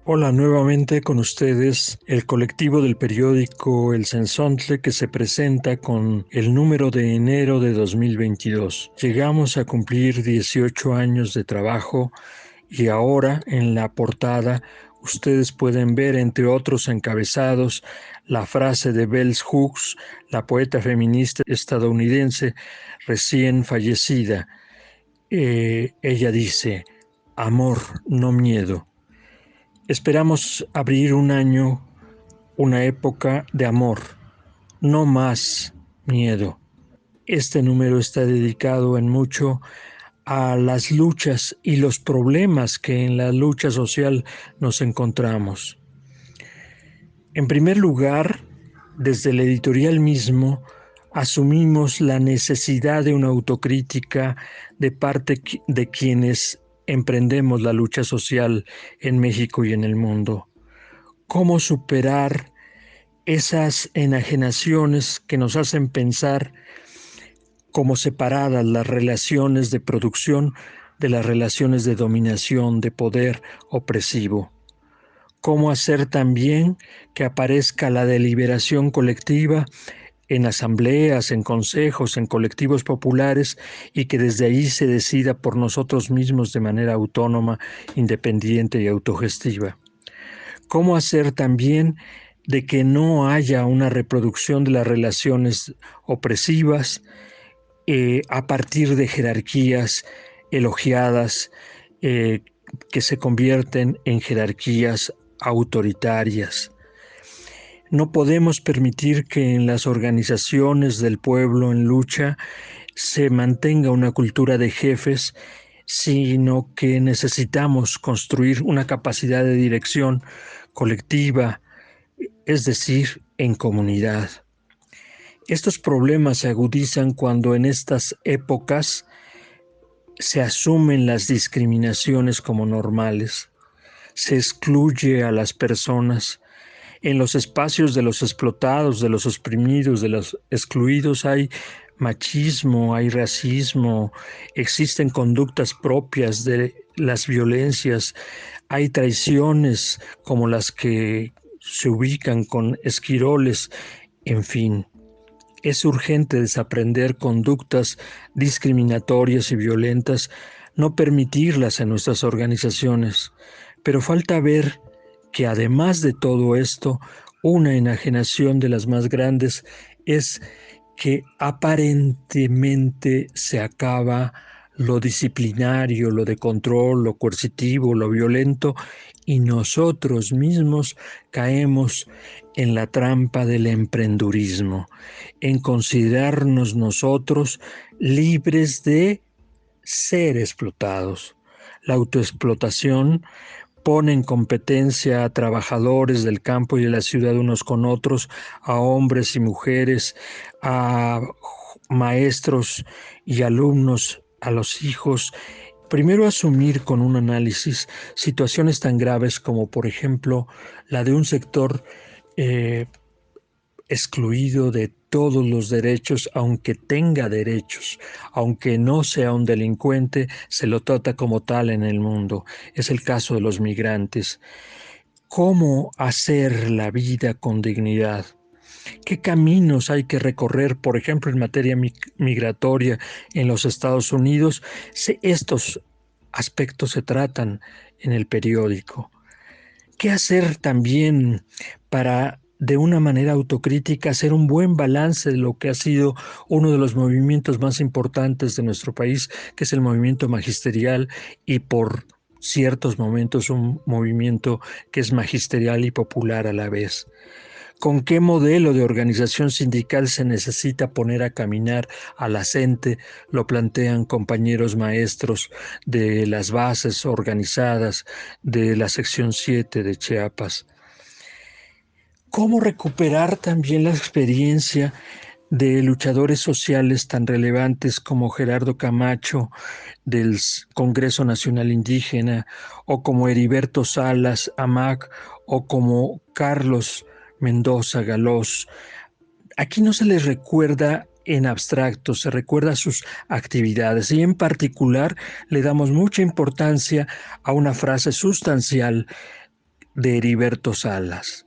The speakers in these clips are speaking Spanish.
Hola, nuevamente con ustedes el colectivo del periódico El Cenzontle, que se presenta con el número de enero de 2022. Llegamos a cumplir 18 años de trabajo y ahora en la portada ustedes pueden ver, entre otros encabezados, la frase de Bell Hooks, la poeta feminista estadounidense recién fallecida. Ella dice: amor, no miedo. Esperamos abrir un año, una época de amor, no más miedo. Este número está dedicado en mucho a las luchas y los problemas que en la lucha social nos encontramos. En primer lugar, desde el editorial mismo, asumimos la necesidad de una autocrítica de parte de quienes emprendemos la lucha social en México y en el mundo. ¿Cómo superar esas enajenaciones que nos hacen pensar como separadas las relaciones de producción de las relaciones de dominación, de poder opresivo? ¿Cómo hacer también que aparezca la deliberación colectiva en asambleas, en consejos, en colectivos populares, y que desde ahí se decida por nosotros mismos de manera autónoma, independiente y autogestiva? ¿Cómo hacer también de que no haya una reproducción de las relaciones opresivas a partir de jerarquías elogiadas que se convierten en jerarquías autoritarias? No podemos permitir que en las organizaciones del pueblo en lucha se mantenga una cultura de jefes, sino que necesitamos construir una capacidad de dirección colectiva, es decir, en comunidad. Estos problemas se agudizan cuando en estas épocas se asumen las discriminaciones como normales, se excluye a las personas. En los espacios de los explotados, de los oprimidos, de los excluidos hay machismo, hay racismo, existen conductas propias de las violencias, hay traiciones como las que se ubican con Esquiroles, en fin. Es urgente desaprender conductas discriminatorias y violentas, no permitirlas en nuestras organizaciones, pero falta ver que además de todo esto, una enajenación de las más grandes es que aparentemente se acaba lo disciplinario, lo de control, lo coercitivo, lo violento, y nosotros mismos caemos en la trampa del emprendurismo, en considerarnos nosotros libres de ser explotados. La autoexplotación pone en competencia a trabajadores del campo y de la ciudad unos con otros, a hombres y mujeres, a maestros y alumnos, a los hijos. Primero, asumir con un análisis situaciones tan graves como, por ejemplo, la de un sector excluido de todos los derechos, aunque tenga derechos, aunque no sea un delincuente, se lo trata como tal en el mundo. Es el caso de los migrantes. ¿Cómo hacer la vida con dignidad? ¿Qué caminos hay que recorrer, por ejemplo, en materia migratoria en los Estados Unidos? Estos aspectos se tratan en el periódico. ¿Qué hacer también para, de una manera autocrítica, hacer un buen balance de lo que ha sido uno de los movimientos más importantes de nuestro país, que es el movimiento magisterial, y por ciertos momentos un movimiento que es magisterial y popular a la vez? ¿Con qué modelo de organización sindical se necesita poner a caminar a la gente? Lo plantean compañeros maestros de las bases organizadas de la sección 7 de Chiapas. ¿Cómo recuperar también la experiencia de luchadores sociales tan relevantes como Gerardo Camacho del Congreso Nacional Indígena, o como Heriberto Salas Amac, o como Carlos Mendoza Galós? Aquí no se les recuerda en abstracto, se recuerda sus actividades, y en particular le damos mucha importancia a una frase sustancial de Heriberto Salas,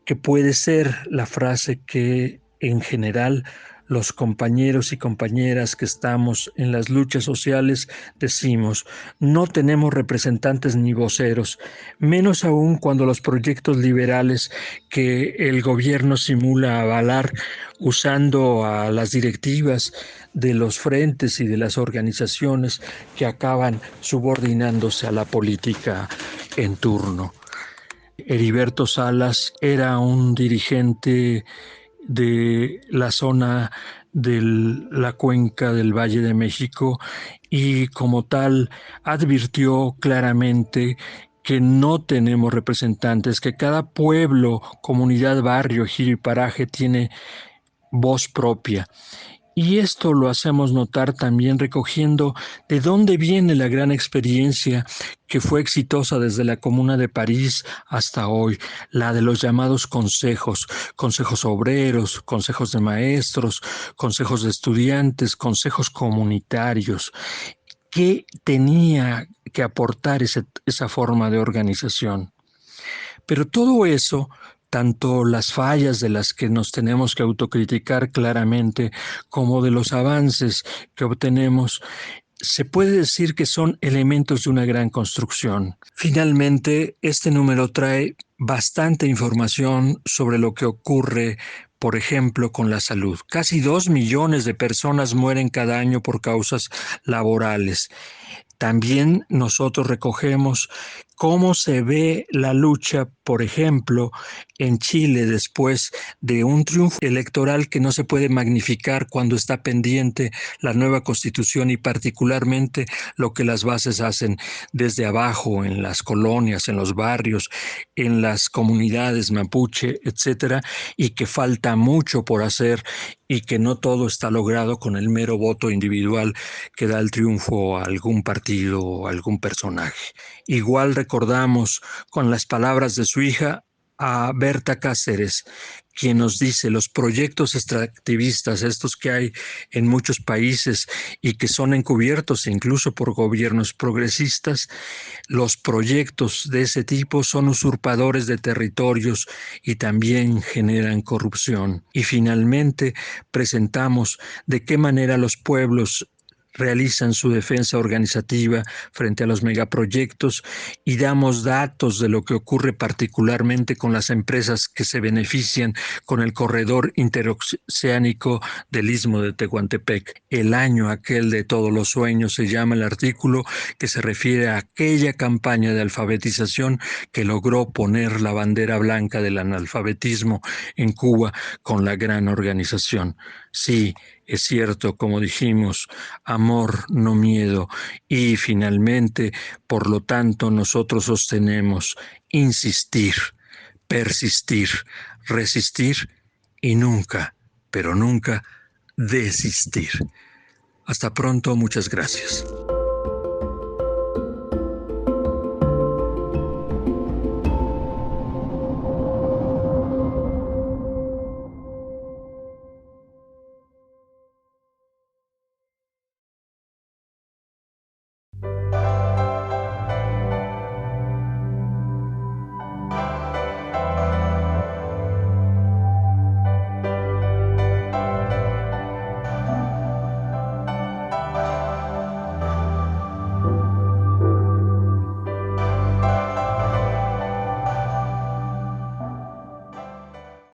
que puede ser la frase que en general los compañeros y compañeras que estamos en las luchas sociales decimos: no tenemos representantes ni voceros, menos aún cuando los proyectos liberales que el gobierno simula avalar usando a las directivas de los frentes y de las organizaciones que acaban subordinándose a la política en turno. Heriberto Salas era un dirigente de la zona de la cuenca del Valle de México y como tal advirtió claramente que no tenemos representantes, que cada pueblo, comunidad, barrio, ejido y paraje tiene voz propia. Y esto lo hacemos notar también recogiendo de dónde viene la gran experiencia que fue exitosa desde la Comuna de París hasta hoy, la de los llamados consejos, consejos obreros, consejos de maestros, consejos de estudiantes, consejos comunitarios. ¿Qué tenía que aportar esa forma de organización? Pero todo eso, tanto las fallas de las que nos tenemos que autocriticar claramente, como de los avances que obtenemos, se puede decir que son elementos de una gran construcción. Finalmente, este número trae bastante información sobre lo que ocurre, por ejemplo, con la salud. Casi 2 millones de personas mueren cada año por causas laborales. También nosotros recogemos cómo se ve la lucha, por ejemplo, en Chile después de un triunfo electoral que no se puede magnificar cuando está pendiente la nueva constitución y particularmente lo que las bases hacen desde abajo, en las colonias, en los barrios, en las comunidades mapuche, etcétera, y que falta mucho por hacer y que no todo está logrado con el mero voto individual que da el triunfo a algún partido o a algún personaje. Igual recordamos con las palabras de su hija a Berta Cáceres, quien nos dice: los proyectos extractivistas, estos que hay en muchos países y que son encubiertos incluso por gobiernos progresistas, los proyectos de ese tipo son usurpadores de territorios y también generan corrupción. Y finalmente presentamos de qué manera los pueblos realizan su defensa organizativa frente a los megaproyectos y damos datos de lo que ocurre particularmente con las empresas que se benefician con el corredor interoceánico del Istmo de Tehuantepec. El año aquel de todos los sueños se llama el artículo, que se refiere a aquella campaña de alfabetización que logró poner la bandera blanca del analfabetismo en Cuba con la gran organización. Sí, es cierto, como dijimos, amor, no miedo. Y finalmente, por lo tanto, nosotros sostenemos insistir, persistir, resistir y nunca, pero nunca desistir. Hasta pronto, muchas gracias.